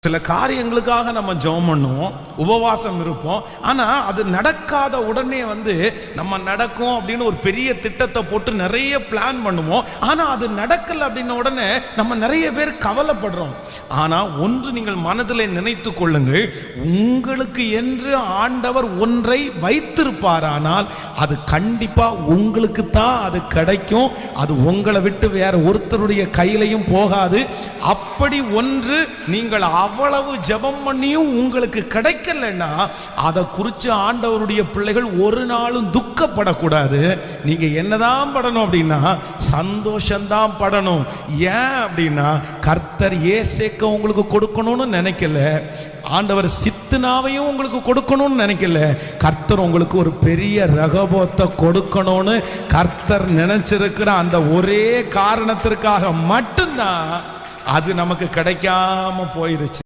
சில காரியங்களுக்காக நம்ம ஜெபம் பண்ணுவோம், உபவாசம் இருப்போம். ஆனா அது நடக்காத உடனே நம்ம நடக்கும் அப்படின்னு ஒரு பெரிய திட்டத்தை போட்டு நிறைய பிளான் பண்ணுவோம். ஆனா அது நடக்கல அப்படின்ன உடனே நம்ம நிறைய பேர் கவலைப்படுறோம். ஆனா ஒன்று நீங்கள் மனதில் நினைத்து கொள்ளுங்கள், உங்களுக்கு என்று ஆண்டவர் ஒன்றை வைத்திருப்பாரானால் அது கண்டிப்பா உங்களுக்கு தான் அது கிடைக்கும். அது உங்களை விட்டு வேற ஒருத்தருடைய கையிலையும் போகாது. அப்படி ஒன்று நீங்கள் அவ்வளவு ஜெபம் பண்ணியும் உங்களுக்கு கிடைக்கலன்னா அதை குறித்து ஆண்டவருடைய பிள்ளைகள் ஒரு நாளும் துக்கப்படக்கூடாது. நீங்க என்னதான் படணும் அப்படின்னா சந்தோஷம்தான் படணும். ஏன் அப்படின்னா கர்த்தர் ஏசேக்க உங்களுக்கு கொடுக்கணும்னு நினைக்கல, ஆண்டவர் சித்னாவையும் உங்களுக்கு கொடுக்கணும்னு நினைக்கல. கர்த்தர் உங்களுக்கு ஒரு பெரிய ரகபோத்தை கொடுக்கணும்னு கர்த்தர் நினைச்சிருக்கிற அந்த ஒரே காரணத்திற்காக மட்டும்தான் அது நமக்கு கிடைக்காம போயிருச்சு.